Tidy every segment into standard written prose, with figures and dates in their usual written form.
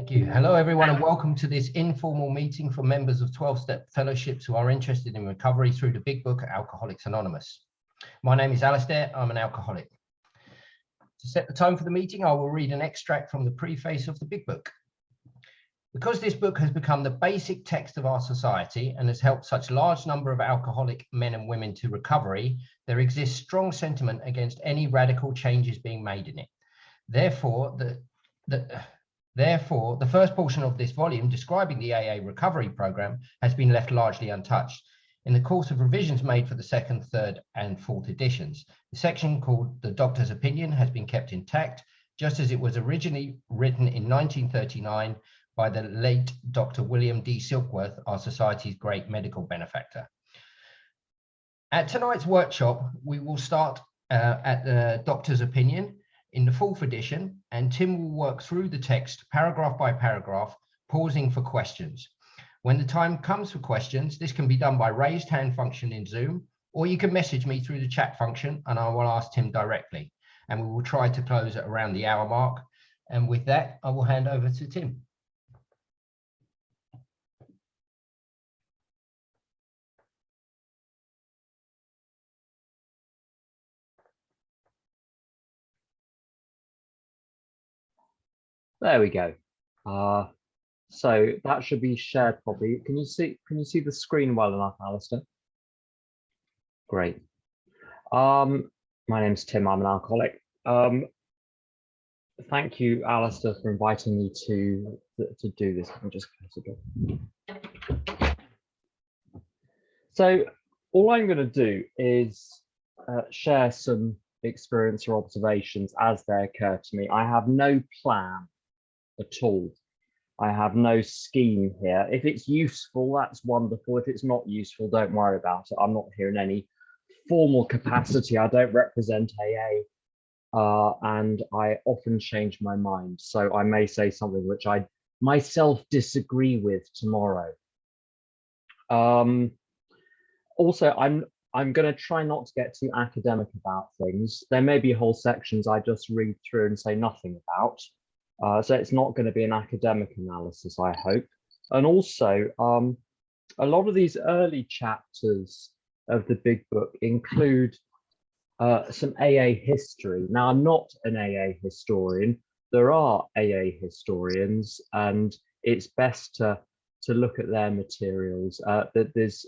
Thank you. Hello, everyone, and welcome to this informal meeting for members of 12-step fellowships who are interested in recovery through the big book, Alcoholics Anonymous. My name is Alistair. I'm an alcoholic. To set the tone for the meeting, I will read an extract from the preface of the big book. Because this book has become the basic text of our society and has helped such a large number of alcoholic men and women to recovery, there exists strong sentiment against any radical changes being made in it. Therefore, the first portion of this volume describing the AA recovery program has been left largely untouched. In the course of revisions made for the second, third, and fourth editions, the section called The Doctor's Opinion has been kept intact, just as it was originally written in 1939 by the late Dr. William D. Silkworth, our society's great medical benefactor. At tonight's workshop, we will start at the Doctor's Opinion in the fourth edition, and Tim will work through the text paragraph by paragraph, pausing for questions. When the time comes for questions, this can be done by raised hand function in Zoom, or you can message me through the chat function and I will ask Tim directly. And we will try to close at around the hour mark. And with that, I will hand over to Tim. There we go. So that should be shared properly. Can you see the screen well enough, Alistair? Great. My name's Tim. I'm an alcoholic. Thank you, Alistair, for inviting me to do this. I'll just close the door. So all I'm going to do is share some experience or observations as they occur to me. I have no plan at all. I have no scheme here. If it's useful, that's wonderful. If it's not useful, don't worry about it. I'm not here in any formal capacity. I don't represent AA, and I often change my mind. So I may say something which I myself disagree with tomorrow. Also, I'm going to try not to get too academic about things. There may be whole sections I just read through and say nothing about. So it's not going to be an academic analysis, I hope. And also, a lot of these early chapters of the big book include some AA history. Now, I'm not an AA historian. There are AA historians, and it's best to look at their materials. There's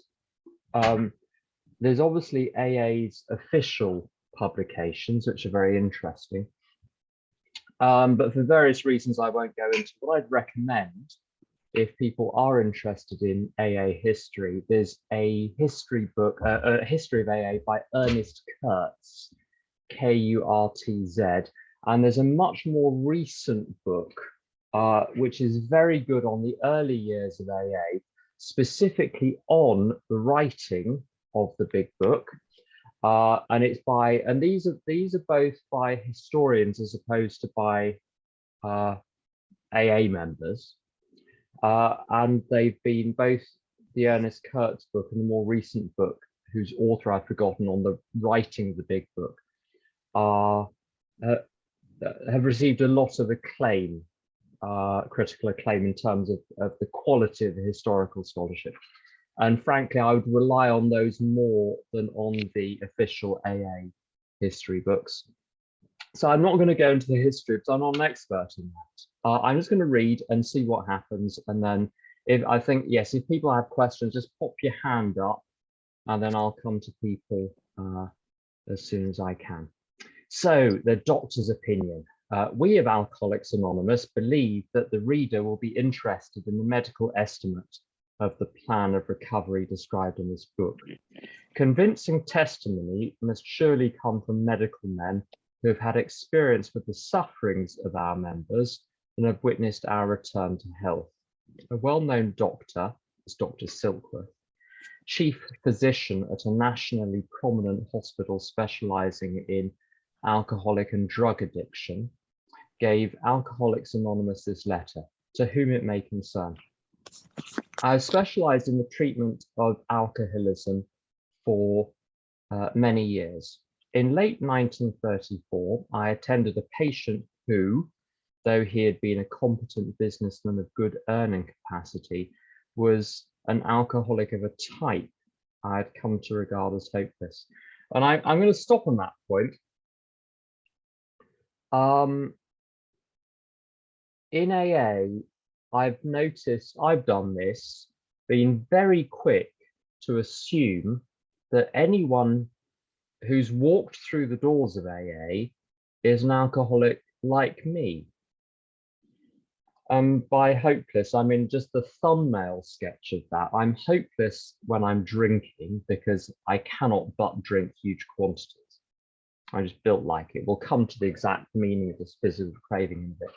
obviously AA's official publications, which are very interesting. But for various reasons, I won't go into. What I'd recommend, if people are interested in AA history, there's a history book, a history of AA by Ernest Kurtz, K-U-R-T-Z, and there's a much more recent book, which is very good on the early years of AA, specifically on the writing of the big book. And it's by, and these are both by historians as opposed to by AA members. And they've been both the Ernest Kurtz book and the more recent book, whose author I've forgotten, on the writing of the big book, have received a lot of acclaim, critical acclaim in terms of the quality of the historical scholarship. And frankly, I would rely on those more than on the official AA history books. So I'm not going to go into the history because I'm not an expert in that. I'm just going to read and see what happens. And then if people have questions, just pop your hand up and then I'll come to people as soon as I can. So the doctor's opinion. We of Alcoholics Anonymous believe that the reader will be interested in the medical estimate of the plan of recovery described in this book. Convincing testimony must surely come from medical men who have had experience with the sufferings of our members and have witnessed our return to health. A well-known doctor is Dr. Silkworth, chief physician at a nationally prominent hospital specializing in alcoholic and drug addiction, gave Alcoholics Anonymous this letter, to whom it may concern. I have specialized in the treatment of alcoholism for many years. In late 1934, I attended a patient who, though he had been a competent businessman of good earning capacity, was an alcoholic of a type I had come to regard as hopeless. And I'm going to stop on that point. In AA, I've noticed, I've done this, being very quick to assume that anyone who's walked through the doors of AA is an alcoholic like me. By hopeless, I mean just the thumbnail sketch of that. I'm hopeless when I'm drinking because I cannot but drink huge quantities. I'm just built like it. We'll come to the exact meaning of this physical craving in a bit.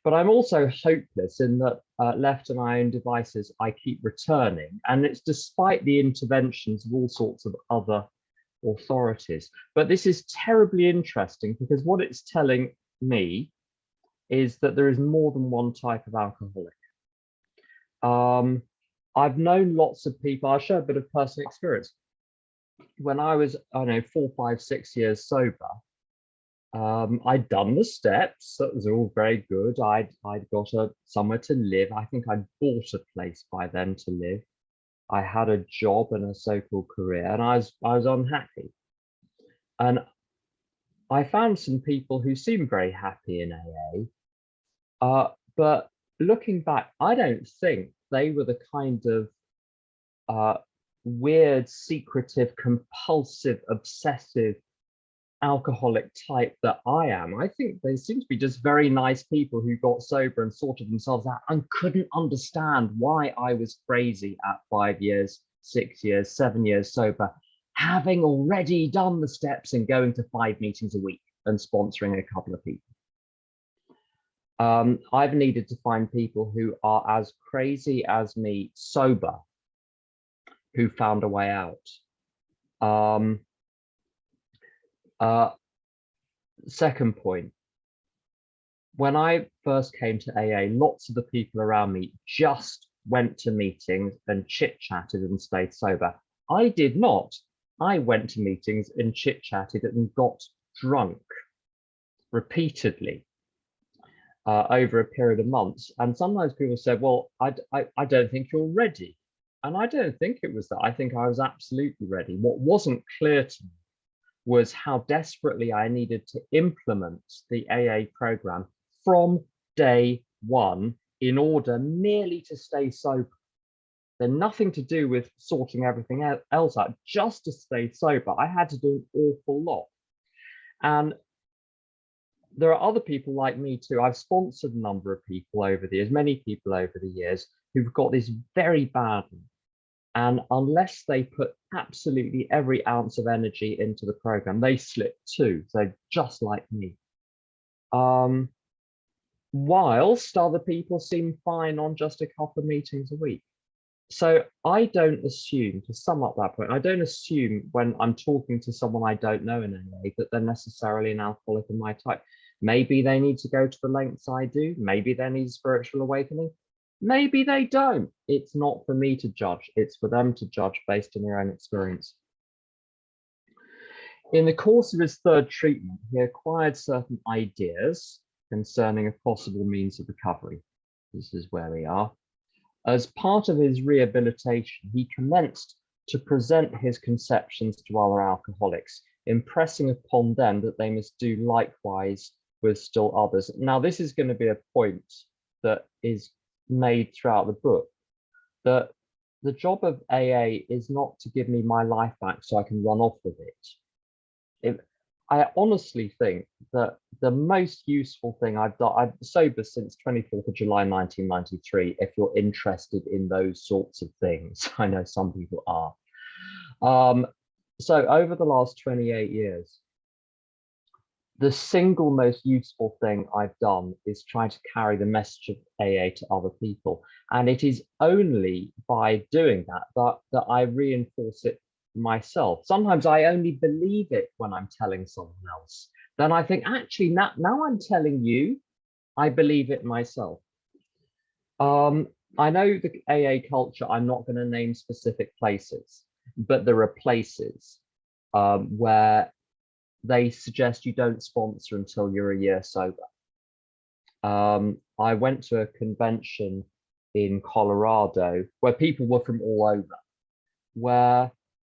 But I'm also hopeless in that left to my own devices, I keep returning. And it's despite the interventions of all sorts of other authorities. But this is terribly interesting because what it's telling me is that there is more than one type of alcoholic. I've known lots of people. I'll share a bit of personal experience. When I was, I don't know, 4, 5, 6 years sober, I'd done the steps. That was all very good. I'd got somewhere to live. I think I'd bought a place by then to live. I had a job and a so-called career, and I was unhappy. And I found some people who seemed very happy in AA, but looking back, I don't think they were the kind of weird, secretive, compulsive, obsessive alcoholic type that I am. I think they seem to be just very nice people who got sober and sorted themselves out and couldn't understand why I was crazy at 5 years, 6 years, 7 years sober, having already done the steps and going to 5 meetings a week and sponsoring a couple of people. I've needed to find people who are as crazy as me sober, who found a way out. Second point, when I first came to AA, lots of the people around me just went to meetings and chit-chatted and stayed sober. I did not. I went to meetings and chit-chatted and got drunk repeatedly over a period of months. And sometimes people said, well, I don't think you're ready. And I don't think it was that. I think I was absolutely ready. What wasn't clear to me was how desperately I needed to implement the AA program from day one in order merely to stay sober. They're nothing to do with sorting everything else out, just to stay sober. I had to do an awful lot. And there are other people like me too. I've sponsored a number of people over the years, many people over the years, who've got this very badly. And unless they put absolutely every ounce of energy into the program, they slip too. So just like me. Whilst other people seem fine on just a couple of meetings a week. So I don't assume, to sum up that point, I don't assume when I'm talking to someone I don't know in AA that they're necessarily an alcoholic of my type. Maybe they need to go to the lengths I do. Maybe they need spiritual awakening. Maybe they don't. It's not for me to judge. It's for them to judge based on their own experience. In the course of his third treatment, he acquired certain ideas concerning a possible means of recovery. This is where we are. As part of his rehabilitation, he commenced to present his conceptions to other alcoholics, impressing upon them that they must do likewise with still others. Now, this is going to be a point that is made throughout the book, that the job of AA is not to give me my life back so I can run off with it. I honestly think that the most useful thing I've done, I've been sober since 24th of July 1993, if you're interested in those sorts of things. I know some people are. So over the last 28 years, the single most useful thing I've done is try to carry the message of AA to other people. And it is only by doing that I reinforce it myself. Sometimes I only believe it when I'm telling someone else. Then I think, actually, now I'm telling you, I believe it myself. I know the AA culture, I'm not going to name specific places, but there are places where they suggest you don't sponsor until you're a year sober. I went to a convention in Colorado where people were from all over, where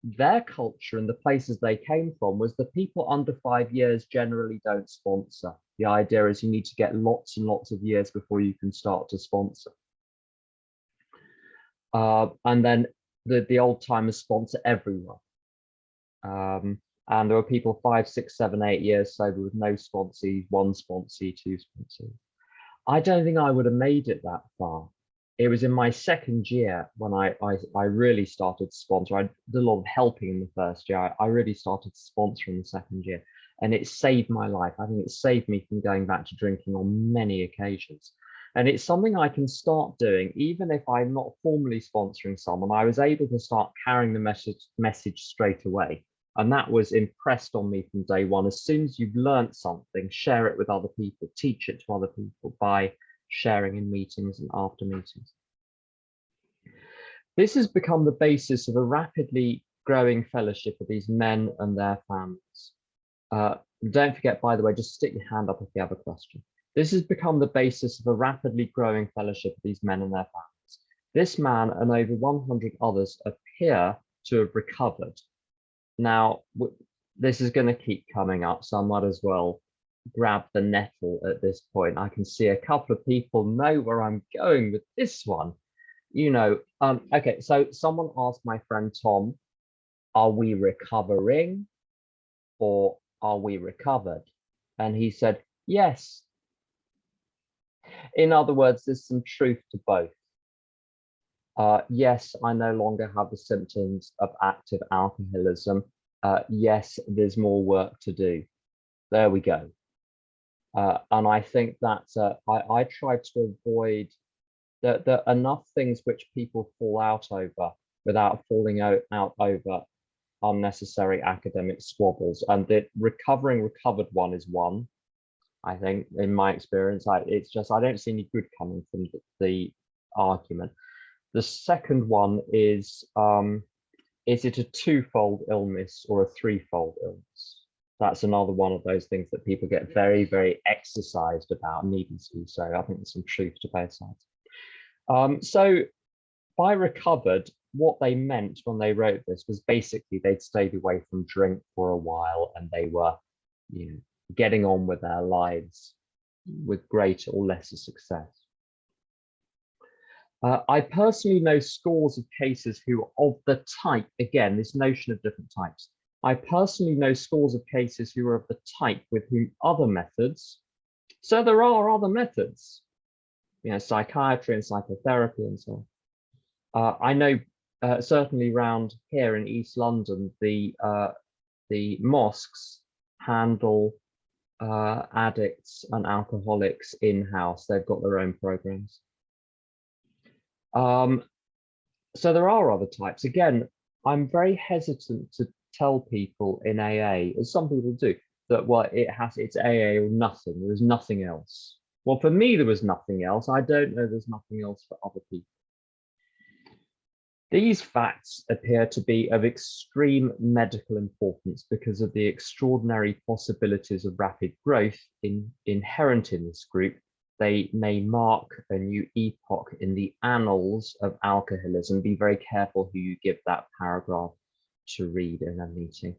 their culture and the places they came from was the people under 5 years generally don't sponsor. The idea is you need to get lots and lots of years before you can start to sponsor. And then the old timers sponsor everyone. And there were people 5, 6, 7, 8 years sober with no sponsee, 1 sponsee, 2 sponsees. I don't think I would have made it that far. It was in my second year when I really started to sponsor. I did a lot of helping in the first year. I really started to sponsor in the second year, and it saved my life. I think it saved me from going back to drinking on many occasions. And it's something I can start doing, even if I'm not formally sponsoring someone. I was able to start carrying the message straight away. And that was impressed on me from day one. As soon as you've learned something, share it with other people, teach it to other people by sharing in meetings and after meetings. This has become the basis of a rapidly growing fellowship of these men and their families. Don't forget, by the way, just stick your hand up if you have a question. This has become the basis of a rapidly growing fellowship of these men and their families. This man and over 100 others appear to have recovered. Now, this is going to keep coming up, so I might as well grab the nettle at this point. I can see a couple of people know where I'm going with this one. You know, okay, so someone asked my friend Tom, are we recovering or are we recovered? And he said, yes. In other words, there's some truth to both. Yes, I no longer have the symptoms of active alcoholism. Yes, there's more work to do. There we go. And I think that I try to avoid the enough things which people fall out over without falling out over unnecessary academic squabbles. And the recovered one is one. I think, in my experience, it's just I don't see any good coming from the argument. The second one is it a twofold illness or a threefold illness? That's another one of those things that people get very, very exercised about needlessly. So I think there's some truth to both sides. So by recovered, what they meant when they wrote this was basically they'd stayed away from drink for a while and they were, you know, getting on with their lives with greater or lesser success. I personally know scores of cases who are of the type, again, this notion of different types. I personally know scores of cases who are of the type with whom other methods, so there are other methods, you know, psychiatry and psychotherapy and so on. I know certainly around here in East London, the mosques handle addicts and alcoholics in-house. They've got their own programs. So there are other types. Again, I'm very hesitant to tell people in AA, as some people do, that well, it's AA or nothing. There was nothing else. Well, for me, there was nothing else. I don't know there's nothing else for other people. These facts appear to be of extreme medical importance because of the extraordinary possibilities of rapid growth inherent in this group. They may mark a new epoch in the annals of alcoholism. Be very careful who you give that paragraph to read in a meeting.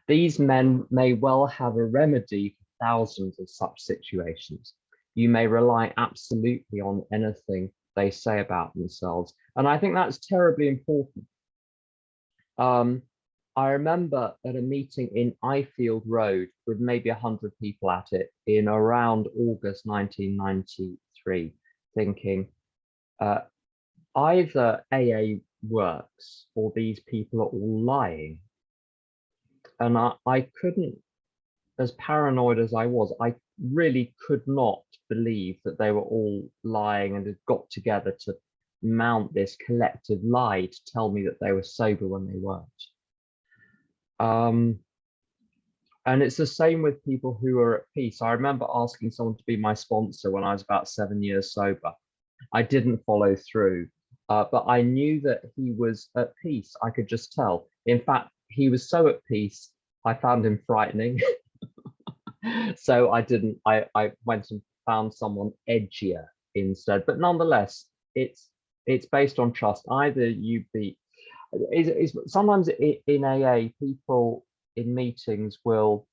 These men may well have a remedy for thousands of such situations. You may rely absolutely on anything they say about themselves. And I think that's terribly important. I remember at a meeting in Ifield Road with maybe 100 people at it in around August 1993, thinking either AA works or these people are all lying. And I couldn't, as paranoid as I was, I really could not believe that they were all lying and had got together to mount this collective lie to tell me that they were sober when they weren't. And it's the same with people who are at peace. I remember asking someone to be my sponsor when I was about 7 years sober. I didn't follow through, but I knew that he was at peace. I could just tell. In fact, he was so at peace, I found him frightening. So I didn't, I went and found someone edgier instead. But nonetheless, it's based on trust. Either you be, sometimes in AA, people in meetings will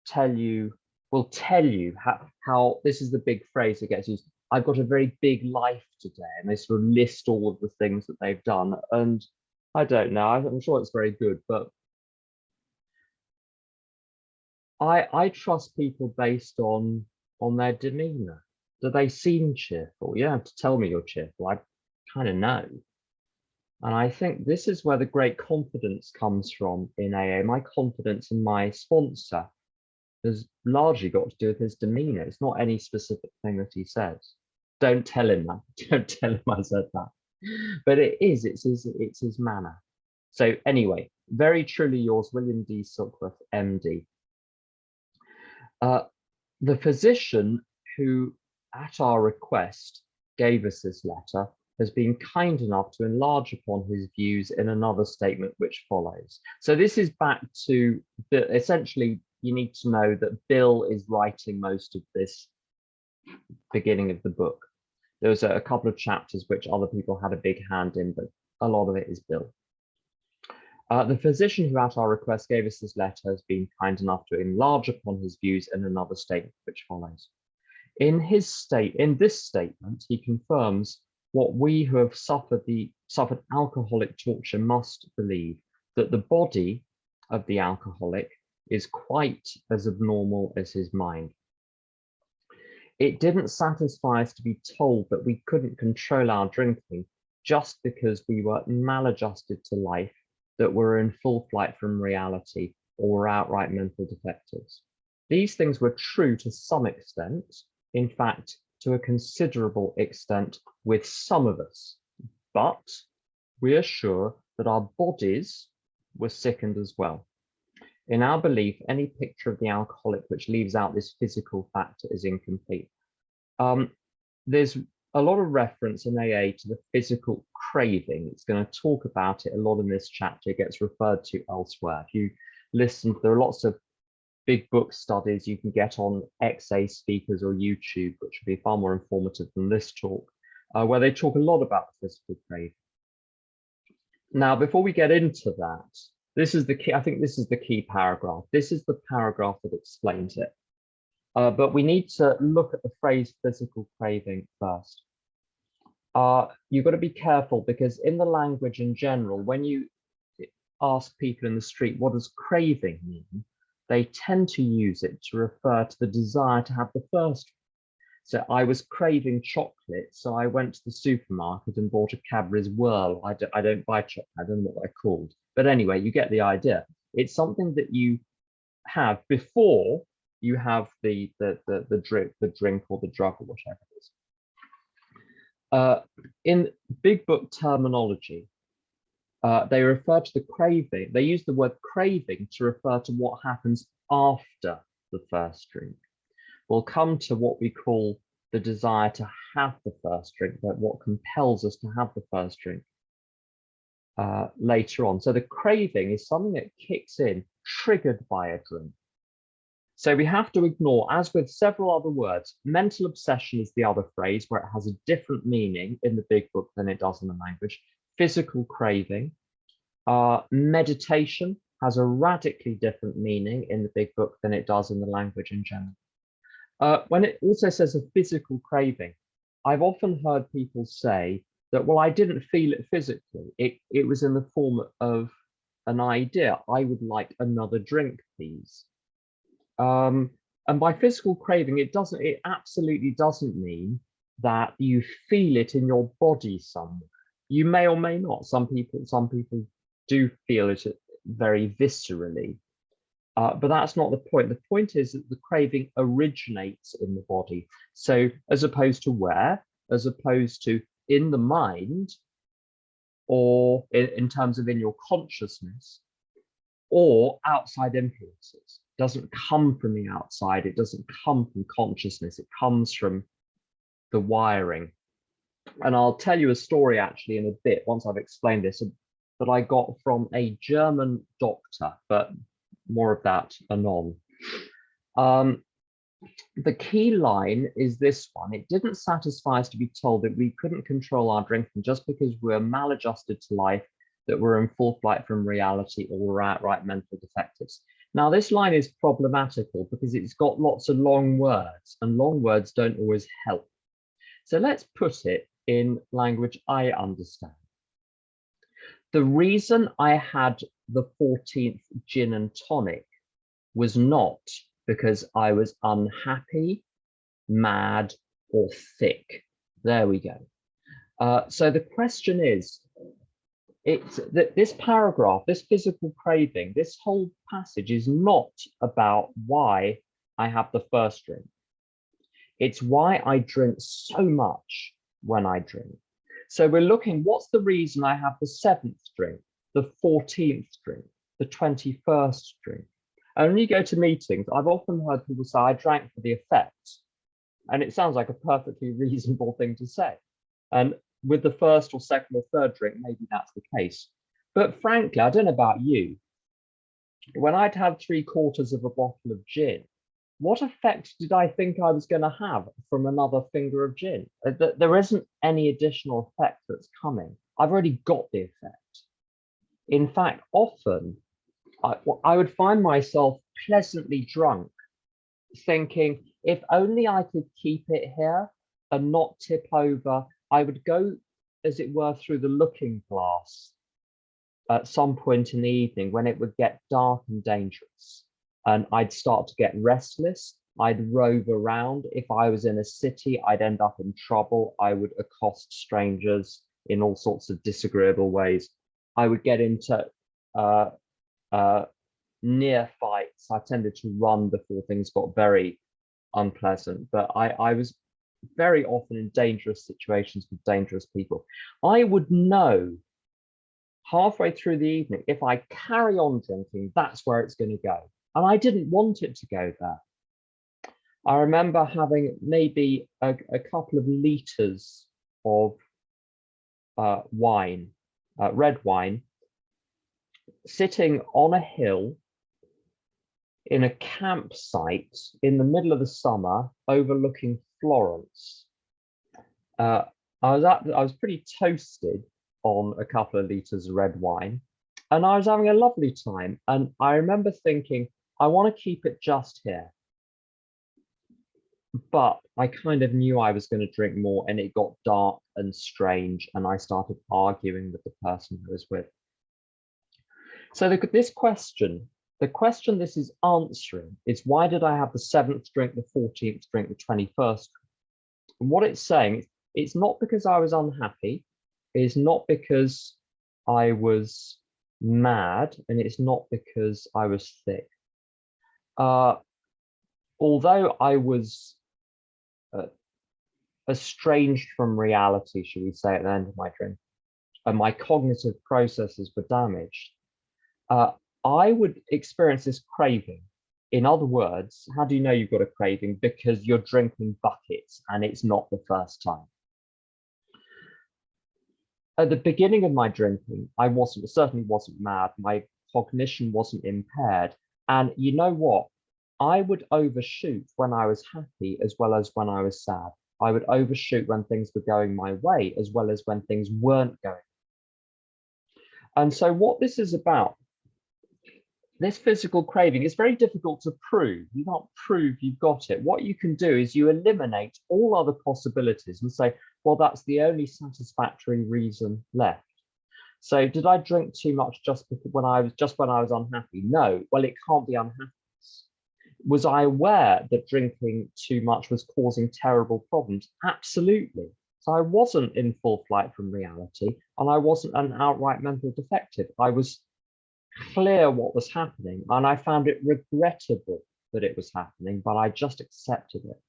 tell you how this is the big phrase that gets used. I've got a very big life today, and they sort of list all of the things that they've done. And I don't know, I'm sure it's very good, but I trust people based on their demeanor. Do they seem cheerful? You don't have to tell me you're cheerful. I kind of know. And I think this is where the great confidence comes from in AA. My confidence in my sponsor has largely got to do with his demeanor. It's not any specific thing that he says. Don't tell him that. Don't tell him I said that. But it's his manner. So anyway, very truly yours, William D. Silkworth, MD. The physician who, at our request, gave us this letter has been kind enough to enlarge upon his views in another statement which follows. So this is back to, essentially, you need to know that Bill is writing most of this beginning of the book. There was a couple of chapters which other people had a big hand in, but a lot of it is Bill. The physician who at our request gave us this letter has been kind enough to enlarge upon his views in another statement which follows. In this statement, he confirms what we who have suffered alcoholic torture must believe, that the body of the alcoholic is quite as abnormal as his mind. It didn't satisfy us to be told that we couldn't control our drinking just because we were maladjusted to life, that were in full flight from reality, or were outright mental defectives. These things were true to some extent, in fact, to a considerable extent with some of us, but we are sure that our bodies were sickened as well. In our belief, any picture of the alcoholic which leaves out this physical factor is incomplete. There's a lot of reference in AA to the physical craving. It's going to talk about it a lot in this chapter. It gets referred to elsewhere. If you listen, there are lots of big book studies you can get on XA speakers or YouTube, which will be far more informative than this talk, where they talk a lot about the physical craving. Now, before we get into that, this is the key. I think this is the key paragraph. This is the paragraph that explains it. But we need to look at the phrase physical craving first. You've got to be careful, because in the language in general, when you ask people in the street, what does craving mean? They tend to use it to refer to the desire to have the first. So I was craving chocolate, so I went to the supermarket and bought a Cadbury's Whirl. I don't buy chocolate, I don't know what they're called. But anyway, you get the idea. It's something that you have before you have the drink or the drug or whatever it is. In big book terminology, they refer to the craving. They use the word craving to refer to what happens after the first drink. We'll come to what we call the desire to have the first drink, but what compels us to have the first drink later on. So the craving is something that kicks in, triggered by a drink. So we have to ignore, as with several other words, mental obsession is the other phrase where it has a different meaning in the big book than it does in the language. Physical craving. Meditation has a radically different meaning in the big book than it does in the language in general. When it also says a physical craving, I've often heard people say that, well, I didn't feel it physically. It was in the form of an idea. I would like another drink, please. And by physical craving, it absolutely doesn't mean that you feel it in your body somewhere. You may or may not. Some people do feel it very viscerally, but that's not the point. The point is that the craving originates in the body. So as opposed to where, as opposed to in the mind, or in terms of in your consciousness, or outside influences. It doesn't come from the outside. It doesn't come from consciousness. It comes from the wiring. And I'll tell you a story actually in a bit, once I've explained this, that I got from a German doctor, but more of that anon. The key line is this one. It didn't satisfy us to be told that we couldn't control our drinking just because we're maladjusted to life, that we're in full flight from reality, or we're outright mental defectives. Now, this line is problematical because it's got lots of long words, and long words don't always help. So let's put it in language I understand. The reason I had the 14th gin and tonic was not because I was unhappy, mad, or thick. There we go. So the question is, it's that this paragraph, this physical craving, this whole passage is not about why I have the first drink. It's why I drink so much when I drink. So we're looking, what's the reason I have the 7th drink, the 14th drink, the 21st drink? And when you go to meetings, I've often heard people say, I drank for the effect. And it sounds like a perfectly reasonable thing to say. And with the first or second or third drink, maybe that's the case. But frankly, I don't know about you, when I'd had 3/4 of a bottle of gin, what effect did I think I was going to have from another finger of gin? There isn't any additional effect that's coming. I've already got the effect. In fact, often I would find myself pleasantly drunk, thinking, if only I could keep it here and not tip over, I would go, as it were, through the looking glass at some point in the evening when it would get dark and dangerous. And I'd start to get restless. I'd rove around. If I was in a city, I'd end up in trouble. I would accost strangers in all sorts of disagreeable ways. I would get into near fights. I tended to run before things got very unpleasant, but I was very often in dangerous situations with dangerous people. I would know halfway through the evening, if I carry on drinking, that's where it's going to go. And I didn't want it to go there. I remember having maybe a couple of liters of wine, red wine, sitting on a hill in a campsite in the middle of the summer overlooking Florence. I was pretty toasted on a couple of liters of red wine, and I was having a lovely time. And I remember thinking, I want to keep it just here. But I kind of knew I was going to drink more, and it got dark and strange, and I started arguing with the person I was with. So this question, the question this is answering is, why did I have the 7th drink, the 14th drink, the 21st? And what it's saying, it's not because I was unhappy, it's not because I was mad, and it's not because I was thick. Although I was estranged from reality, shall we say, at the end of my drink, and my cognitive processes were damaged, I would experience this craving. In other words, how do you know you've got a craving? Because you're drinking buckets and it's not the first time. At the beginning of my drinking, I certainly wasn't mad. My cognition wasn't impaired. And you know what? I would overshoot when I was happy as well as when I was sad. I would overshoot when things were going my way as well as when things weren't going. And so what this is about, this physical craving, is very difficult to prove. You can't prove you've got it. What you can do is you eliminate all other possibilities and say, well, that's the only satisfactory reason left. So did I drink too much just when I was unhappy? No. Well, it can't be unhappiness. Was I aware that drinking too much was causing terrible problems? Absolutely. So I wasn't in full flight from reality, and I wasn't an outright mental defective. I was clear what was happening, and I found it regrettable that it was happening, but I just accepted it.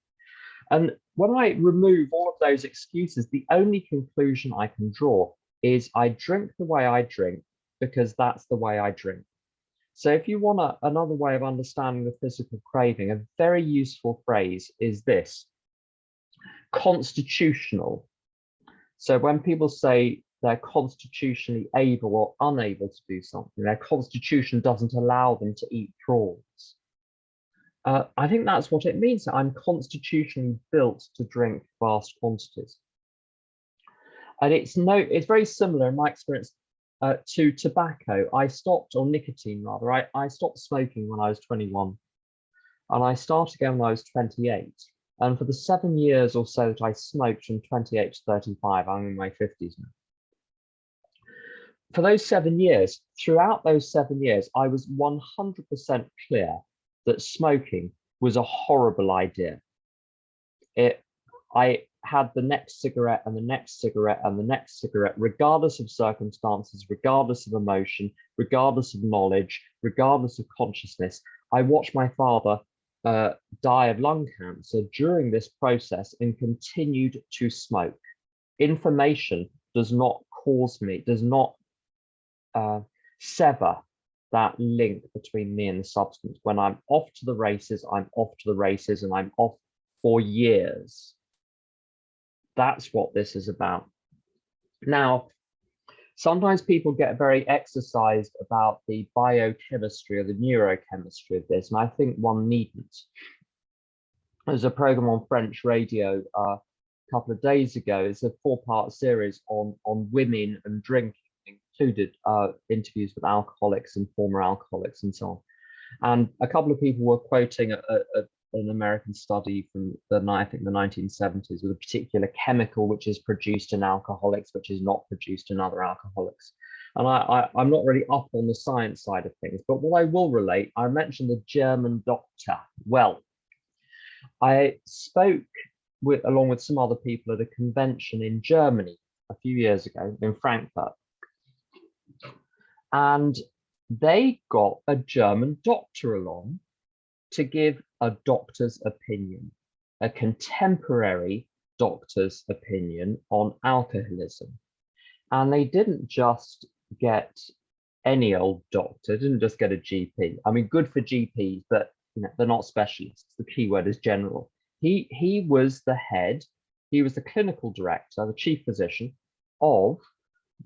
And when I remove all of those excuses, the only conclusion I can draw is I drink the way I drink because that's the way I drink. So if you want another way of understanding the physical craving, a very useful phrase is this: constitutional. So when people say they're constitutionally able or unable to do something, their constitution doesn't allow them to eat prawns. I think that's what it means. I'm constitutionally built to drink vast quantities. And it's very similar in my experience to tobacco. I stopped, or nicotine rather, I stopped smoking when I was 21 and I started again when I was 28. And for the 7 years or so that I smoked from 28 to 35, I'm in my 50s now. For those 7 years, throughout those 7 years, I was 100% clear that smoking was a horrible idea. I had the next cigarette and the next cigarette and the next cigarette, regardless of circumstances, regardless of emotion, regardless of knowledge, regardless of consciousness. I watched my father die of lung cancer during this process and continued to smoke. Information does not sever that link between me and the substance. When I'm off to the races, I'm off to the races, and I'm off for years. That's what this is about. Now, sometimes people get very exercised about the biochemistry or the neurochemistry of this, and I think one needn't. There's a program on French radio a couple of days ago. It's a 4-part series on women and drinking, included interviews with alcoholics and former alcoholics and so on. And a couple of people were quoting an American study from I think the 1970s with a particular chemical which is produced in alcoholics, which is not produced in other alcoholics. And I'm not really up on the science side of things, but what I will relate, I mentioned the German doctor. Well, I spoke along with some other people at a convention in Germany a few years ago in Frankfurt. And they got a German doctor along to give a doctor's opinion, a contemporary doctor's opinion on alcoholism. And they didn't just get any old doctor, didn't just get a GP. I mean, good for GPs, but they're not specialists. The key word is general. He was the head, he was the clinical director, the chief physician of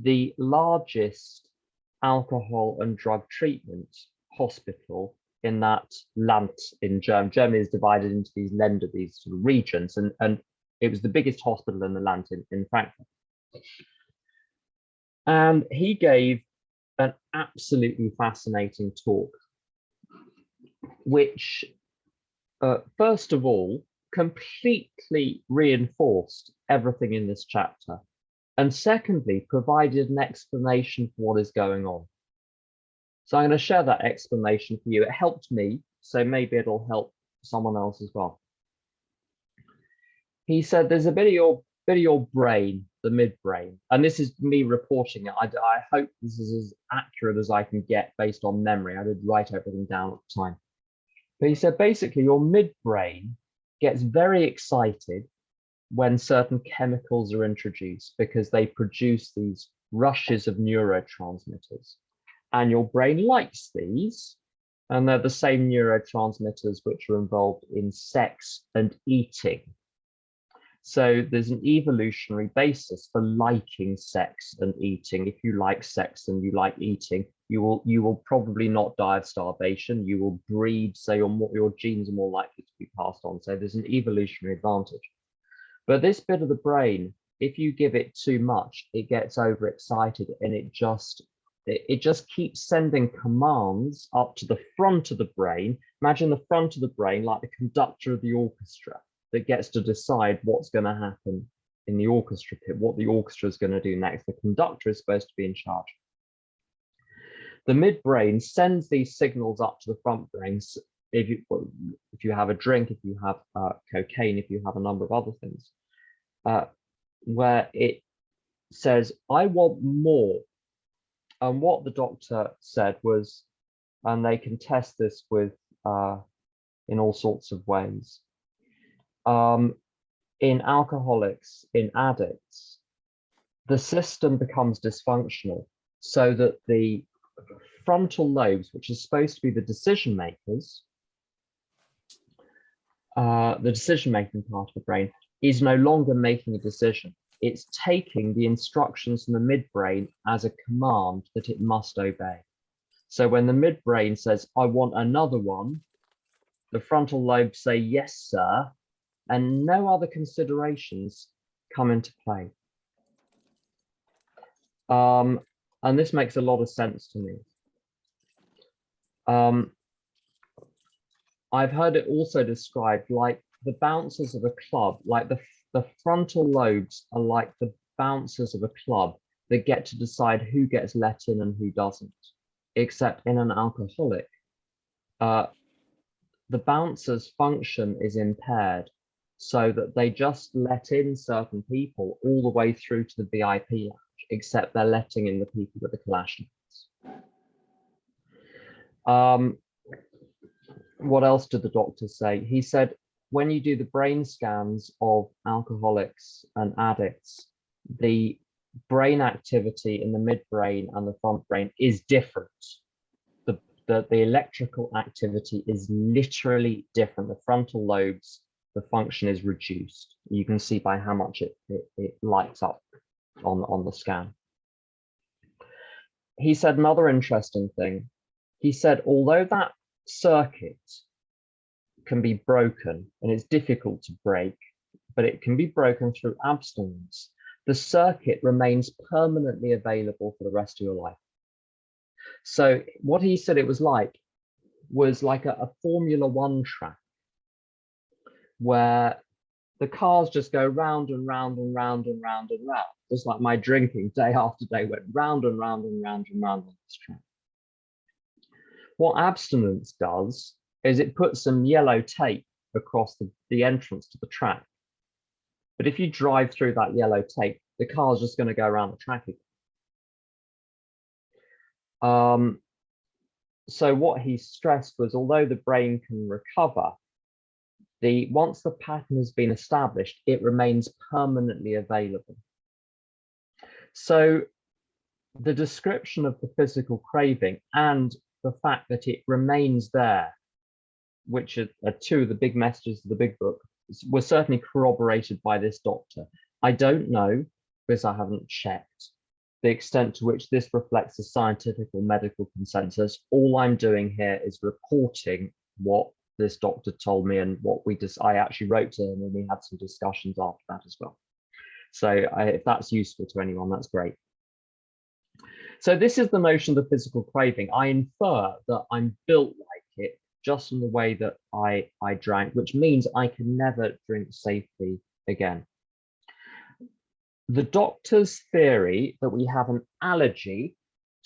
the largest alcohol and drug treatment hospital in that Land in Germany. Germany is divided into these Länder, these sort of regions, and it was the biggest hospital in the Land in Frankfurt. And he gave an absolutely fascinating talk, which first of all, completely reinforced everything in this chapter. And secondly, provided an explanation for what is going on. So I'm going to share that explanation for you. It helped me, so maybe it'll help someone else as well. He said there's a bit of your brain, the midbrain, and this is me reporting it. I hope this is as accurate as I can get based on memory. I did write everything down at the time. But he said basically your midbrain gets very excited when certain chemicals are introduced because they produce these rushes of neurotransmitters. And your brain likes these, and they're the same neurotransmitters which are involved in sex and eating. So there's an evolutionary basis for liking sex and eating. If you like sex and you like eating, you will probably not die of starvation. You will breed, so your genes are more likely to be passed on. So there's an evolutionary advantage. But this bit of the brain, if you give it too much, it gets overexcited and it just keeps sending commands up to the front of the brain. Imagine the front of the brain like the conductor of the orchestra that gets to decide what's going to happen in the orchestra pit, what the orchestra is going to do next. The conductor is supposed to be in charge. The midbrain sends these signals up to the front brain. If you have a drink, if you have cocaine, if you have a number of other things, where it says, I want more. And what the doctor said was, and they can test this with in all sorts of ways. In alcoholics, in addicts, the system becomes dysfunctional so that the frontal lobes, which is supposed to be the decision makers, the decision-making part of the brain, is no longer making a decision. It's taking the instructions from the midbrain as a command that it must obey. So when the midbrain says, I want another one, The frontal lobes say, yes, sir, and no other considerations come into play. And this makes a lot of sense to me. I've heard it also described like the bouncers of a club, like the frontal lobes are like the bouncers of a club that get to decide who gets let in and who doesn't, except in an alcoholic, the bouncer's function is impaired so that they just let in certain people all the way through to the VIP lounge, except they're letting in the people with the Kalashnikovs. What else did the doctor say? He said, when you do the brain scans of alcoholics and addicts, the brain activity in the midbrain and the front brain is different. The electrical activity is literally different. The frontal lobes, the function is reduced. You can see by how much it lights up on the scan. He said another interesting thing. He said, although that circuit can be broken and it's difficult to break, but it can be broken through abstinence, the circuit remains permanently available for the rest of your life. So what he said it was like a Formula One track where the cars just go round and round and round and round and round. Just like my drinking day after day went round and round and round and round on this track. What abstinence does is it puts some yellow tape across the entrance to the track. But if you drive through that yellow tape, the car's just going to go around the track again. So what he stressed was, although the brain can recover, once the pattern has been established, it remains permanently available. So the description of the physical craving and the fact that it remains there, which are two of the big messages of the big book, were certainly corroborated by this doctor. I don't know, because I haven't checked, the extent to which this reflects the scientific or medical consensus. All I'm doing here is reporting what this doctor told me and what I actually wrote to him, and we had some discussions after that as well. So if that's useful to anyone, that's great. So this is the notion of the physical craving. I infer that I'm built like it just in the way that I drank, which means I can never drink safely again. The doctor's theory that we have an allergy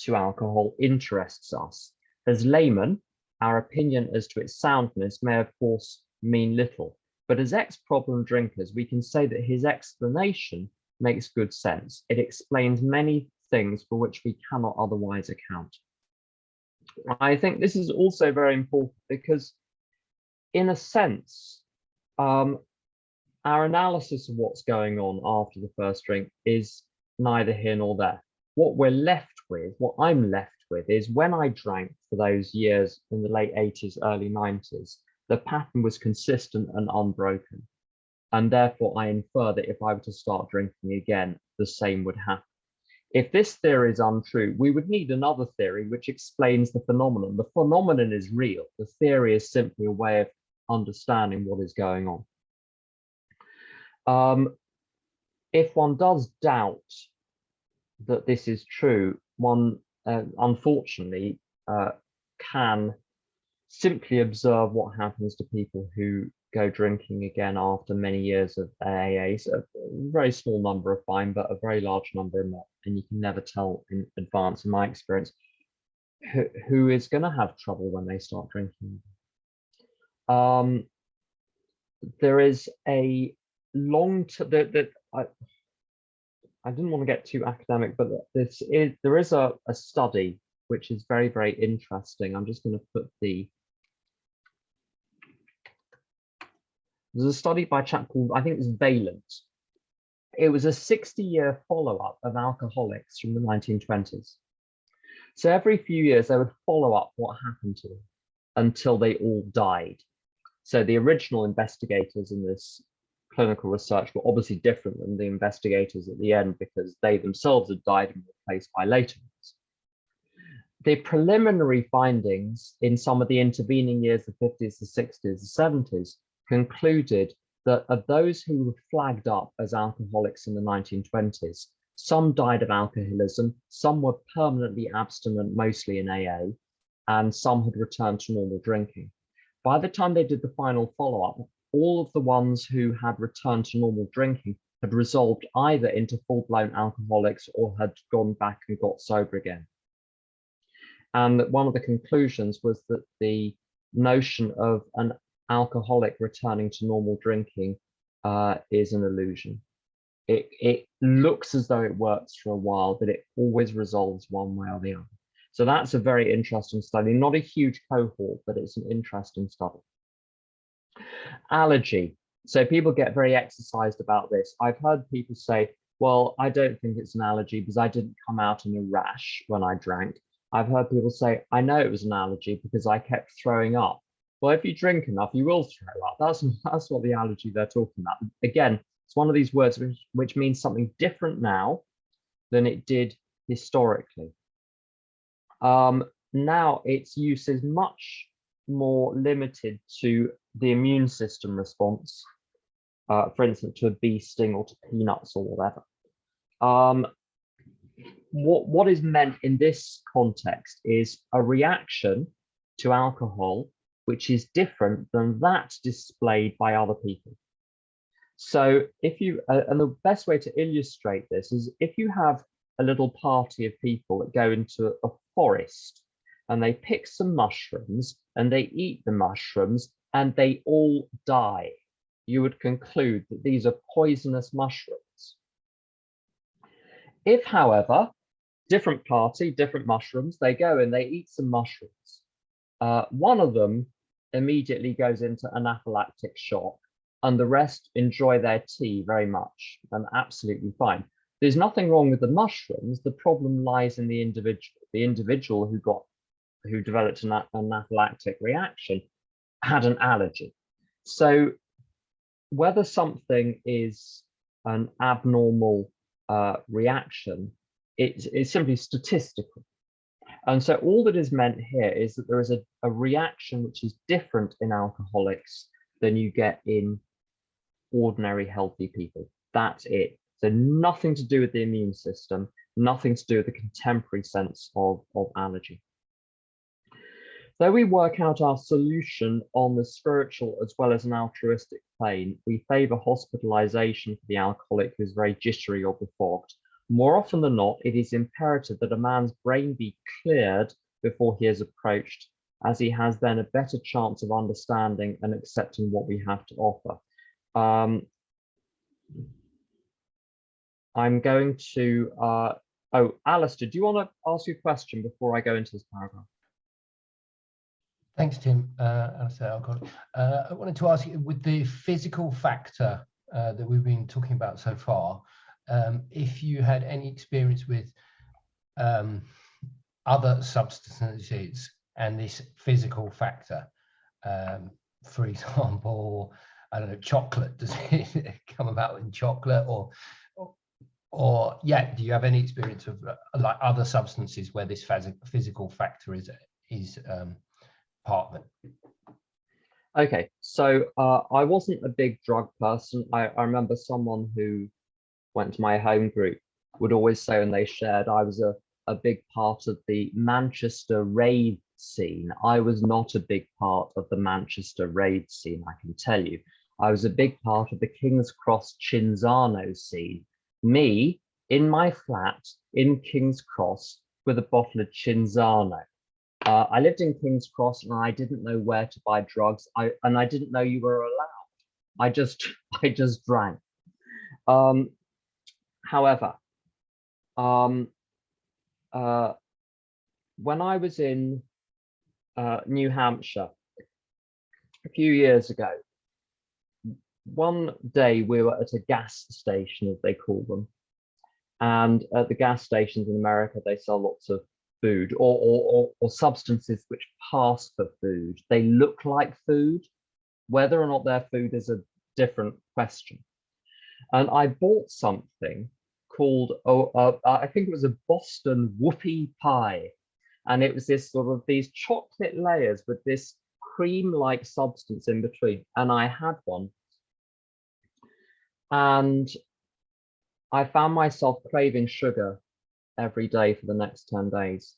to alcohol interests us. As laymen, our opinion as to its soundness may of course mean little, but as ex-problem drinkers, we can say that his explanation makes good sense. It explains many things for which we cannot otherwise account. I think this is also very important because, in a sense, our analysis of what's going on after the first drink is neither here nor there. What we're left with, what I'm left with, is when I drank for those years in the late 80s, early 90s, the pattern was consistent and unbroken. And therefore, I infer that if I were to start drinking again, the same would happen. If this theory is untrue, we would need another theory which explains the phenomenon. The phenomenon is real. The theory is simply a way of understanding what is going on. If one does doubt that this is true, one unfortunately can simply observe what happens to people who go drinking again after many years of AA. So a very small number are fine, but a very large number are not. And you can never tell in advance, in my experience, who is going to have trouble when they start drinking. There is a I didn't want to get too academic, but there is a study which is very, very interesting. I'm just going to put there's a study by a chap called, I think it's Valent. It was a 60-year follow-up of alcoholics from the 1920s. So every few years they would follow up what happened to them until they all died. So the original investigators in this clinical research were obviously different than the investigators at the end because they themselves had died and were replaced by later ones. the preliminary findings in some of the intervening years, the 50s, the 60s, the 70s, concluded that of those who were flagged up as alcoholics in the 1920s, some died of alcoholism, some were permanently abstinent, mostly in AA, and some had returned to normal drinking. By the time they did the final follow-up, all of the ones who had returned to normal drinking had resolved either into full-blown alcoholics or had gone back and got sober again. And one of the conclusions was that the notion of an alcoholic returning to normal drinking is an illusion. It looks as though it works for a while, but it always resolves one way or the other. So that's a very interesting study, not a huge cohort, but it's an interesting study. Allergy. So people get very exercised about this. I've heard people say, well, I don't think it's an allergy because I didn't come out in a rash when I drank. I've heard people say, I know it was an allergy because I kept throwing up. Well, if you drink enough, you will throw up. That's what the allergy they're talking about. Again, it's one of these words which means something different now than it did historically. Now its use is much more limited to the immune system response, for instance, to a bee sting or to peanuts or whatever. What is meant in this context is a reaction to alcohol which is different than that displayed by other people. So if you, and the best way to illustrate this is if you have a little party of people that go into a forest and they pick some mushrooms and they eat the mushrooms and they all die, you would conclude that these are poisonous mushrooms. If, however, different party, different mushrooms, they go and they eat some mushrooms, one of them immediately goes into anaphylactic shock and the rest enjoy their tea very much and absolutely fine. There's nothing wrong with the mushrooms. The problem lies in the individual who developed an anaphylactic reaction had an allergy. So whether something is an abnormal reaction, it's simply statistical. And so all that is meant here is that there is a reaction which is different in alcoholics than you get in ordinary healthy people. That's it. So nothing to do with the immune system, nothing to do with the contemporary sense of allergy. Though we work out our solution on the spiritual as well as an altruistic plane, we favour hospitalisation for the alcoholic who is very jittery or befogged. More often than not, it is imperative that a man's brain be cleared before he is approached, as he has then a better chance of understanding and accepting what we have to offer. I'm going to, oh, Alistair, do you want to ask you a question before I go into this paragraph? Thanks, Tim. Alistair, I wanted to ask you, with the physical factor that we've been talking about so far, if you had any experience with other substances and this physical factor, for example, I don't know, chocolate, does it come about in chocolate or yeah, do you have any experience of like other substances where this physical factor is part of it? Okay, so I wasn't a big drug person. I remember someone who went to my home group would always say when they shared, I was a big part of the Manchester rave scene. I was not a big part of the Manchester rave scene, I can tell you. I was a big part of the King's Cross Cinzano scene. Me, in my flat in King's Cross with a bottle of Cinzano. I lived in King's Cross and I didn't know where to buy drugs. And I didn't know you were allowed. I just drank. However, when I was in New Hampshire a few years ago, one day we were at a gas station, as they call them. And at the gas stations in America, they sell lots of food or substances which pass for food. They look like food. Whether or not they're food is a different question. And I bought something called, I think it was a Boston whoopie pie. And it was this sort of these chocolate layers with this cream-like substance in between. And I had one. And I found myself craving sugar every day for the next 10 days.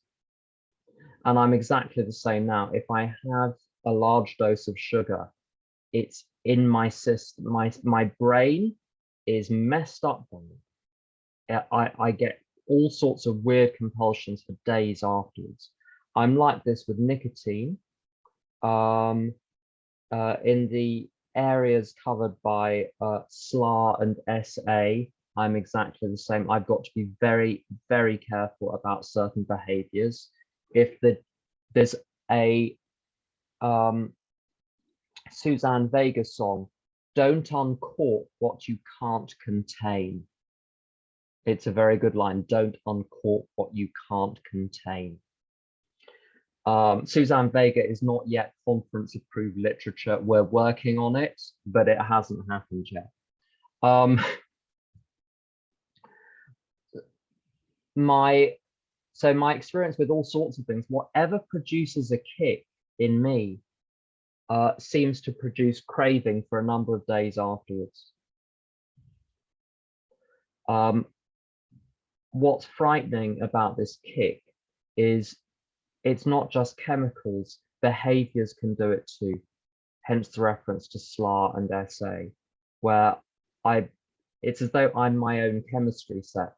And I'm exactly the same now. If I have a large dose of sugar, it's in my system. My brain is messed up by it. I get all sorts of weird compulsions for days afterwards. I'm like this with nicotine. In the areas covered by SLA and SA, I'm exactly the same. I've got to be very, very careful about certain behaviors. If there's a Suzanne Vega song, "Don't uncork what you can't contain." It's a very good line. Don't uncork what you can't contain. Suzanne Vega is not yet conference approved literature. We're working on it, but it hasn't happened yet. My experience with all sorts of things, whatever produces a kick in me seems to produce craving for a number of days afterwards. What's frightening about this kick is it's not just chemicals, behaviors can do it too. Hence the reference to SLA and SA, where it's as though I'm my own chemistry set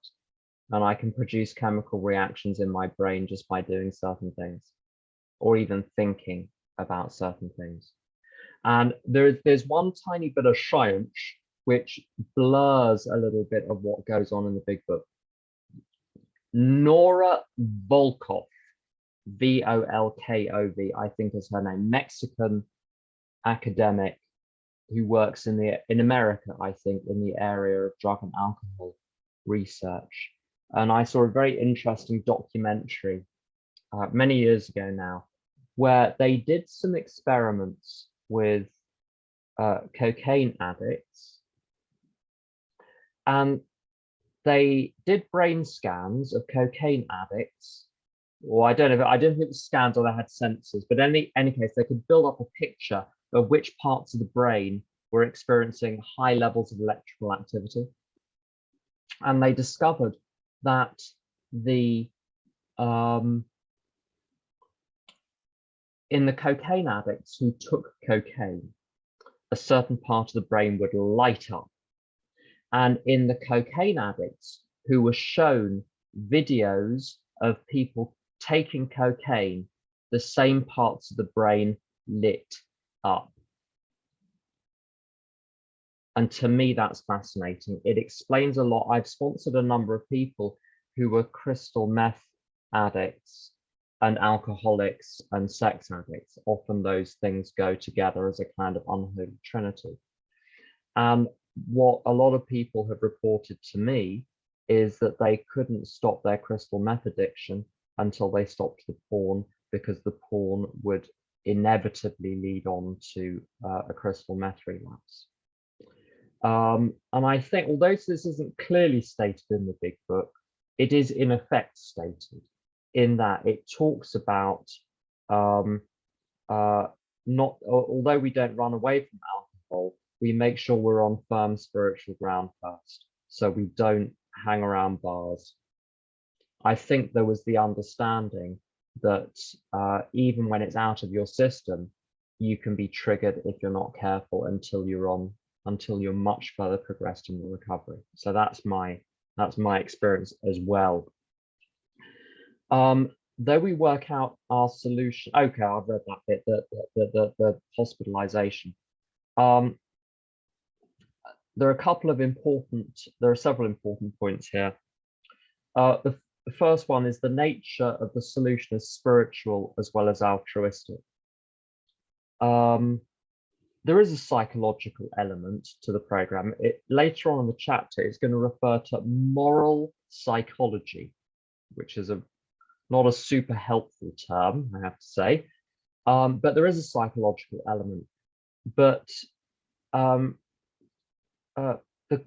and I can produce chemical reactions in my brain just by doing certain things or even thinking about certain things. And there's one tiny bit of science which blurs a little bit of what goes on in the big book. Nora Volkoff, Volkov, I think is her name, Mexican academic who works in America, I think, in the area of drug and alcohol research. And I saw a very interesting documentary many years ago now, where they did some experiments with cocaine addicts, and they did brain scans of cocaine addicts. Or I don't know, I don't think it was scans or they had sensors, but in any case, they could build up a picture of which parts of the brain were experiencing high levels of electrical activity. And they discovered that in the cocaine addicts who took cocaine, a certain part of the brain would light up. And in the cocaine addicts who were shown videos of people taking cocaine, the same parts of the brain lit up. And to me, that's fascinating. It explains a lot. I've sponsored a number of people who were crystal meth addicts and alcoholics and sex addicts. Often those things go together as a kind of unholy trinity. And what a lot of people have reported to me is that they couldn't stop their crystal meth addiction until they stopped the porn, because the porn would inevitably lead on to a crystal meth relapse. And I think, although this isn't clearly stated in the big book, it is in effect stated in that it talks about although we don't run away from alcohol, we make sure we're on firm spiritual ground first, so we don't hang around bars. I think there was the understanding that even when it's out of your system, you can be triggered if you're not careful until you're much further progressed in your recovery. So that's my experience as well. Though we work out our solution, okay, I've read that bit, the hospitalization. There are several important points here. The first one is the nature of the solution is spiritual as well as altruistic. There is a psychological element to the program. Later on in the chapter, it's going to refer to moral psychology, which is not a super helpful term, I have to say, but there is a psychological element. But the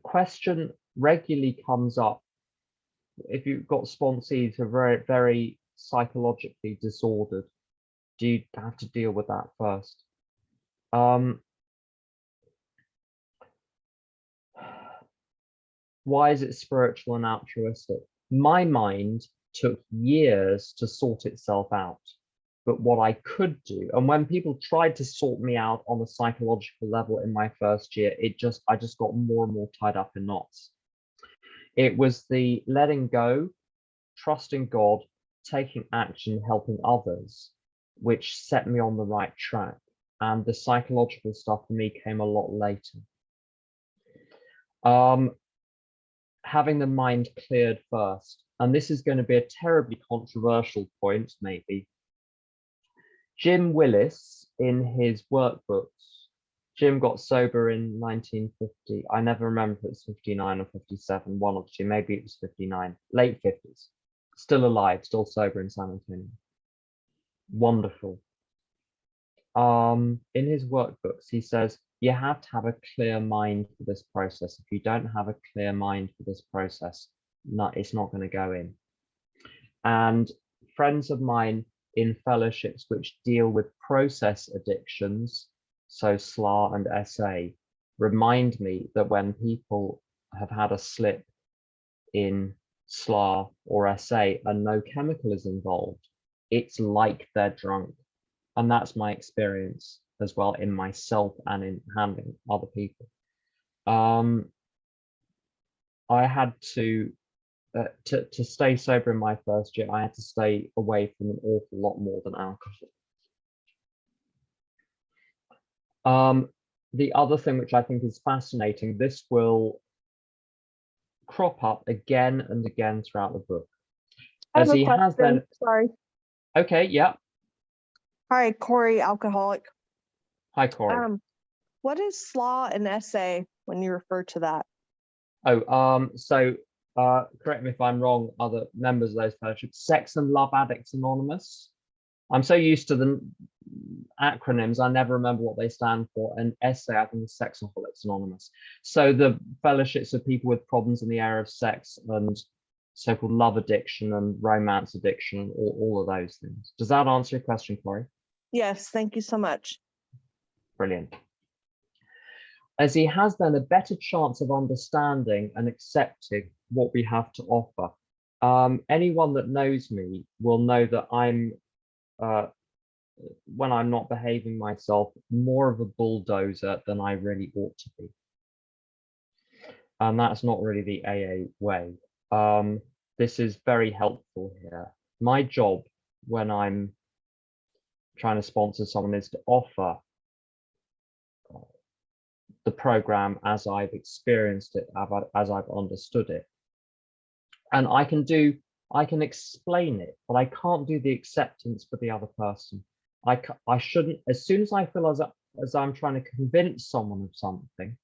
question regularly comes up if you've got sponsees who are very, very psychologically disordered? Do you have to deal with that first? Why is it spiritual and altruistic? My mind took years to sort itself out. But what I could do, and when people tried to sort me out on a psychological level in my first year, I just got more and more tied up in knots. It was the letting go, trusting God, taking action, helping others, which set me on the right track. And the psychological stuff for me came a lot later. Having the mind cleared first, and this is going to be a terribly controversial point, maybe. Jim Willis, in his workbooks, Jim got sober in 1950. I never remember if it's 59 or 57, one of the two, maybe it was 59, late 50s. Still alive, still sober in San Antonio. Wonderful. In his workbooks, he says, you have to have a clear mind for this process. If you don't have a clear mind for this process, it's not going to go in. And friends of mine in fellowships which deal with process addictions, so SLA and SA, remind me that when people have had a slip in SLA or SA and no chemical is involved, it's like they're drunk. And that's my experience as well in myself and in handling other people. I had to stay sober in my first year, I had to stay away from an awful lot more than alcohol. The other thing which I think is fascinating, this will crop up again and again throughout the book. As he has been. Sorry. Okay, yeah. Hi, Corey, alcoholic. Hi, Corey. What is SLA and SA when you refer to that? Oh, correct me if I'm wrong, other members of those fellowships, Sex and Love Addicts Anonymous. I'm so used to the acronyms, I never remember what they stand for. And SA, I think, is Sexaholics Anonymous. So the fellowships of people with problems in the area of sex and so-called love addiction and romance addiction and all of those things. Does that answer your question, Corey? Yes, thank you so much. Brilliant. As he has then a better chance of understanding and accepting what we have to offer. Anyone that knows me will know that I'm, when I'm not behaving myself, more of a bulldozer than I really ought to be. And that's not really the AA way. This is very helpful here. My job when I'm trying to sponsor someone is to offer the program as I've experienced it, as I've understood it. And I can explain it, but I can't do the acceptance for the other person. I shouldn't, as soon as I feel as I'm trying to convince someone of something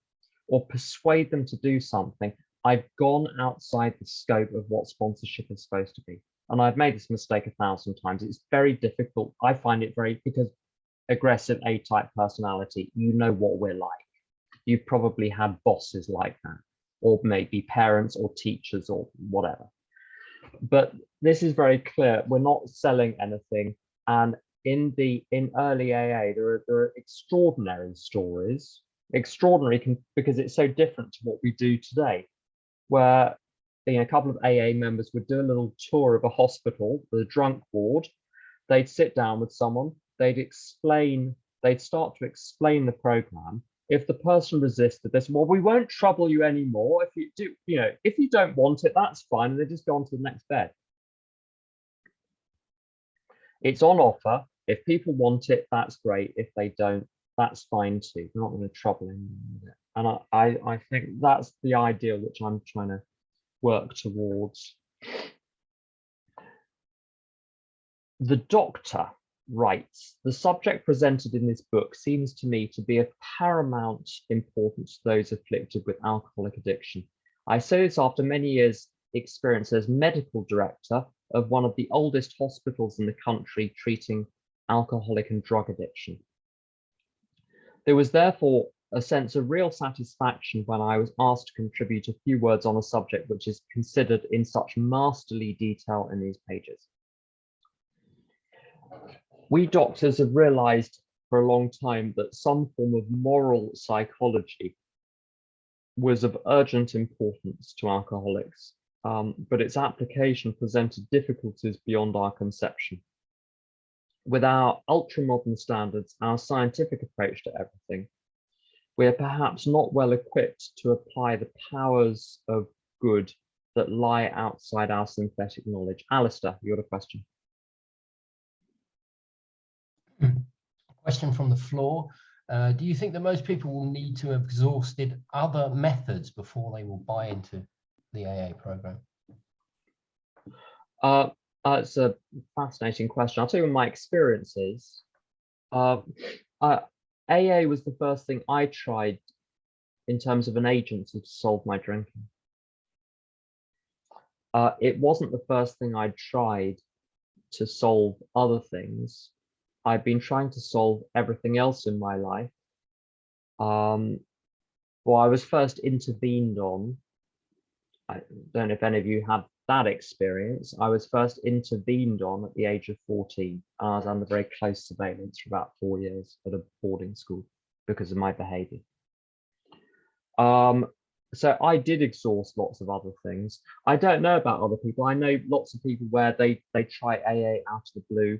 or persuade them to do something, I've gone outside the scope of what sponsorship is supposed to be. And I've made this mistake 1,000 times. It's very difficult. I find it because aggressive A-type personality, you know what we're like. You've probably had bosses like that, or maybe parents or teachers or whatever. But this is very clear. We're not selling anything. And in early AA, there are extraordinary stories, because it's so different to what we do today, where a couple of AA members would do a little tour of a hospital, the drunk ward. They'd sit down with someone, they'd start to explain the program. If the person resisted this, well, we won't trouble you anymore. If you do, if you don't want it, that's fine. And they just go on to the next bed. It's on offer. If people want it, that's great. If they don't, that's fine too. We're not going to trouble anyone with it. And I think that's the ideal which I'm trying to work towards. The doctor writes, the subject presented in this book seems to me to be of paramount importance to those afflicted with alcoholic addiction. I say this after many years' experience as medical director of one of the oldest hospitals in the country treating alcoholic and drug addiction. There was therefore a sense of real satisfaction when I was asked to contribute a few words on a subject which is considered in such masterly detail in these pages. We doctors have realized for a long time that some form of moral psychology was of urgent importance to alcoholics, but its application presented difficulties beyond our conception. With our ultra-modern standards, our scientific approach to everything, we are perhaps not well equipped to apply the powers of good that lie outside our synthetic knowledge. Alistair, you got a question? Question from the floor. Do you think that most people will need to have exhausted other methods before they will buy into the AA program? It's a fascinating question. I'll tell you what my experience is. AA was the first thing I tried in terms of an agency to solve my drinking. It wasn't the first thing I tried to solve other things. I've been trying to solve everything else in my life. Well, I was first intervened on. I don't know if any of you had that experience. I was first intervened on at the age of 14. I was under very close surveillance for about 4 years at a boarding school because of my behavior. So I did exhaust lots of other things. I don't know about other people. I know lots of people where they try AA out of the blue.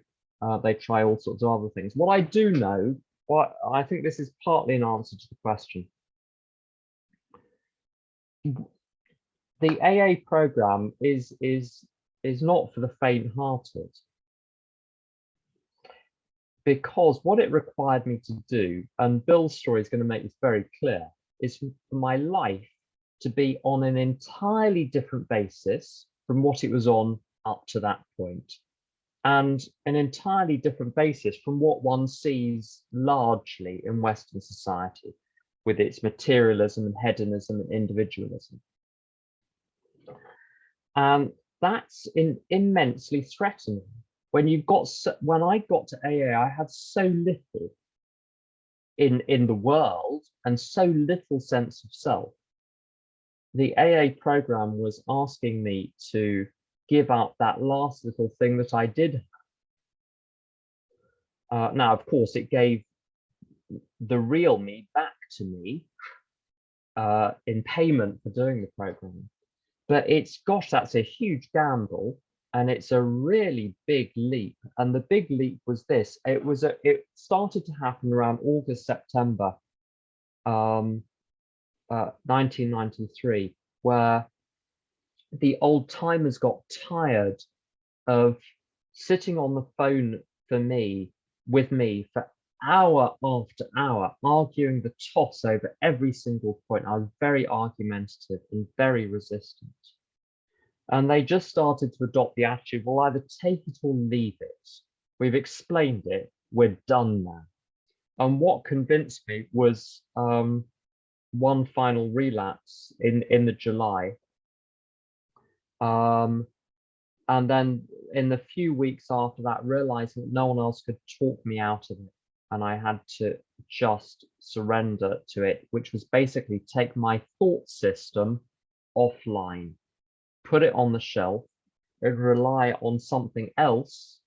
They try all sorts of other things. What I do know, I think this is partly an answer to the question. The AA program is not for the faint-hearted, because what it required me to do, and Bill's story is going to make this very clear, is for my life to be on an entirely different basis from what it was on up to that point, and an entirely different basis from what one sees largely in Western society with its materialism and hedonism and individualism. That's immensely threatening. When I got to AA, I had so little in the world and so little sense of self. The AA program was asking me to give up that last little thing that I did have. Now, of course, it gave the real me back to me in payment for doing the program. But gosh, that's a huge gamble, and it's a really big leap. And the big leap was this: it started to happen around August, September, 1993, where the old timers got tired of sitting on the phone with me for hour after hour, arguing the toss over every single point. I was very argumentative and very resistant. And they just started to adopt the attitude, well, either take it or leave it. We've explained it, we're done now. And what convinced me was one final relapse in the July. And then in the few weeks after that, realizing that no one else could talk me out of it, and I had to just surrender to it, which was basically take my thought system offline, put it on the shelf, and rely on something else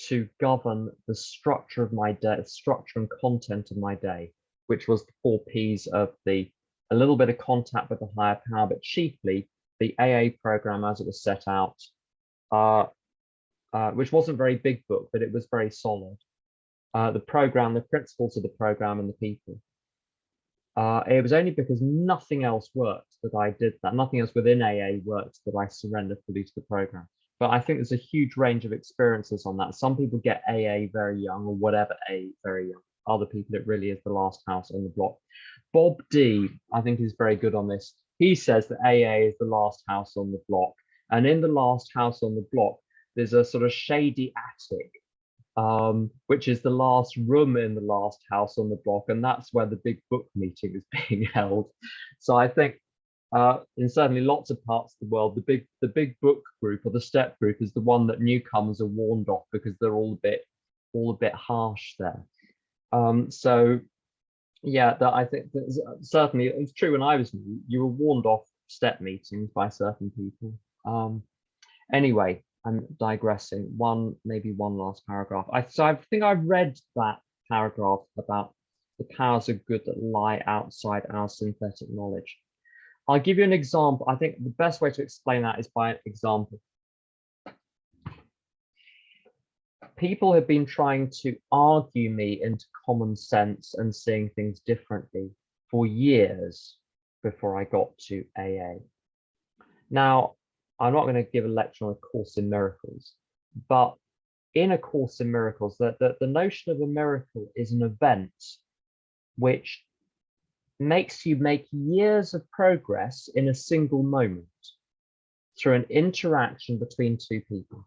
to govern the structure of my day, structure and content of my day, which was the 4 Ps of a little bit of contact with the higher power, but chiefly the AA program as it was set out, which wasn't a very big book, but it was very solid. The program, the principles of the program, and the people. It was only because nothing else worked that I did that. Nothing else within AA worked that I surrendered fully to the program. But I think there's a huge range of experiences on that. Some people get AA very young, or whatever AA very young. Other people, it really is the last house on the block. Bob D, I think, is very good on this. He says that AA is the last house on the block. And in the last house on the block, there's a sort of shady attic, which is the last room in the last house on the block, and that's where the big book meeting is being held. So I think in certainly lots of parts of the world, the big book group or the step group is the one that newcomers are warned off because they're all a bit harsh there. So yeah, that I think that certainly it's true. When I was new, you were warned off step meetings by certain people. Anyway, I'm digressing. Maybe one last paragraph. So I think I've read that paragraph about the powers of good that lie outside our synthetic knowledge. I'll give you an example. I think the best way to explain that is by an example. People have been trying to argue me into common sense and seeing things differently for years before I got to AA. Now, I'm not going to give a lecture on A Course in Miracles, but in A Course in Miracles, the notion of a miracle is an event which makes you make years of progress in a single moment through an interaction between two people.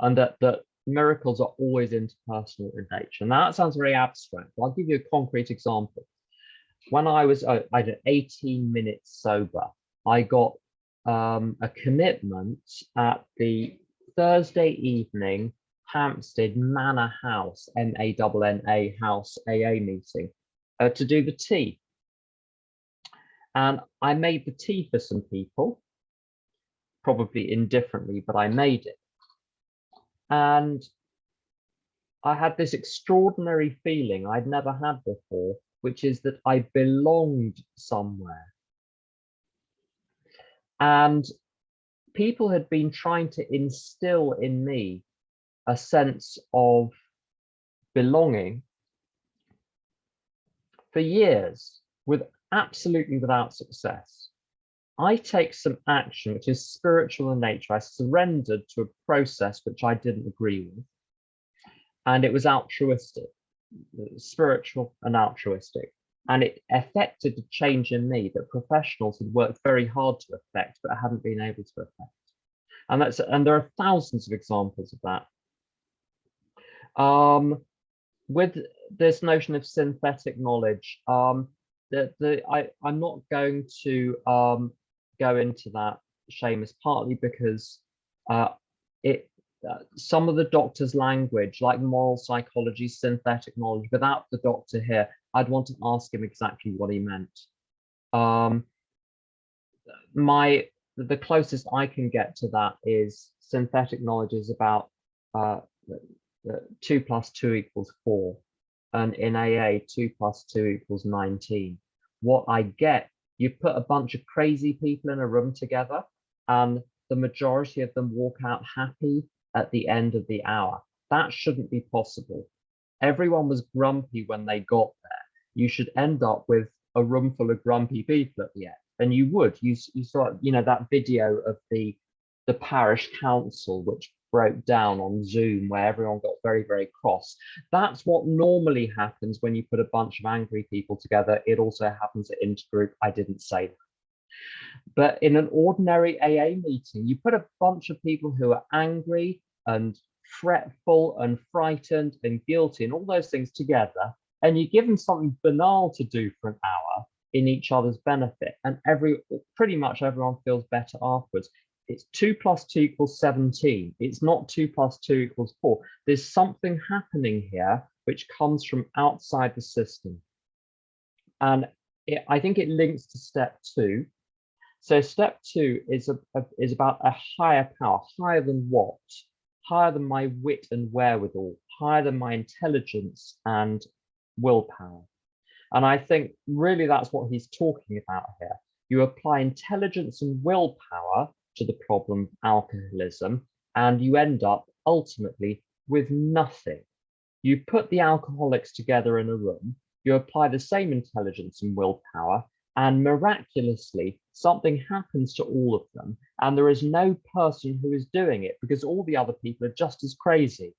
And that miracles are always interpersonal in nature. Now that sounds very abstract, but I'll give you a concrete example. When I was 18 minutes sober, I got a commitment at the Thursday evening Hampstead Manor House, MANNA House AA meeting to do the tea. And I made the tea for some people, probably indifferently, but I made it. And I had this extraordinary feeling I'd never had before, which is that I belonged somewhere. And people had been trying to instill in me a sense of belonging for years, absolutely without success. I take some action which is spiritual in nature. I surrendered to a process which I didn't agree with, and it was altruistic, spiritual and altruistic, and it affected a change in me that professionals had worked very hard to affect but hadn't been able to affect. And there are thousands of examples of that. With this notion of synthetic knowledge, I'm not going to go into that, Seamus, partly because some of the doctor's language, like moral psychology, synthetic knowledge, without the doctor here, I'd want to ask him exactly what he meant. The closest I can get to that is synthetic knowledge is about 2 + 2 = 4. And in AA, 2 + 2 = 19. What I get, you put a bunch of crazy people in a room together and the majority of them walk out happy at the end of the hour. That shouldn't be possible. Everyone was grumpy when they got there. You should end up with a room full of grumpy people at the end. And you would, you saw, that video of the parish council, which broke down on Zoom, where everyone got very, very cross. That's what normally happens when you put a bunch of angry people together. It also happens at intergroup. I didn't say that. But in an ordinary AA meeting, you put a bunch of people who are angry and fretful and frightened and guilty and all those things together, and you give them something banal to do for an hour in each other's benefit, and pretty much everyone feels better afterwards. It's 2 + 2 = 17. It's not 2 + 2 = 4. There's something happening here which comes from outside the system. And I think it links to step 2. So step 2 is about a higher power, higher than what? Higher than my wit and wherewithal, higher than my intelligence and willpower. And I think really that's what he's talking about here. You apply intelligence and willpower to the problem of alcoholism, and you end up ultimately with nothing. You put the alcoholics together in a room, you apply the same intelligence and willpower, and miraculously something happens to all of them, and there is no person who is doing it because all the other people are just as crazy.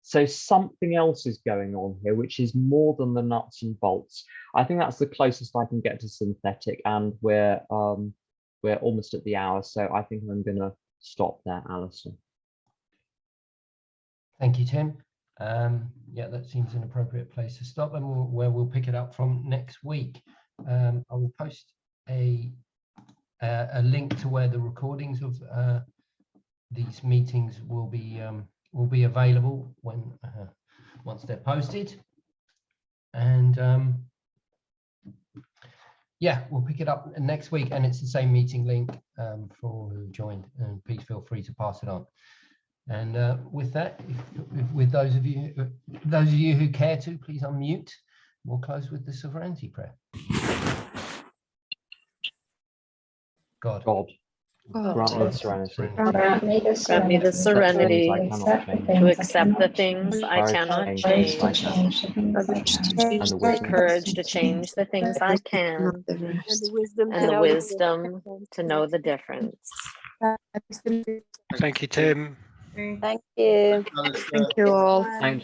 So something else is going on here, which is more than the nuts and bolts. I think that's the closest I can get to synthetic, and we're almost at the hour, so I think I'm going to stop there, Alison. Thank you, Tim. Yeah, that seems an appropriate place to stop, and where we'll pick it up from next week. I will post a link to where the recordings of these meetings will be available when once they're posted. And yeah, we'll pick it up next week, and it's the same meeting link for all who joined, and please feel free to pass it on. And with that, with those of you who care to, please unmute. We'll close with the sovereignty prayer. God. Grant me the serenity. Grant me the serenity to accept the things I cannot change, the courage to change the things I can, and the wisdom to know the difference. Thank you, Tim. Thank you. Thank you all. Thank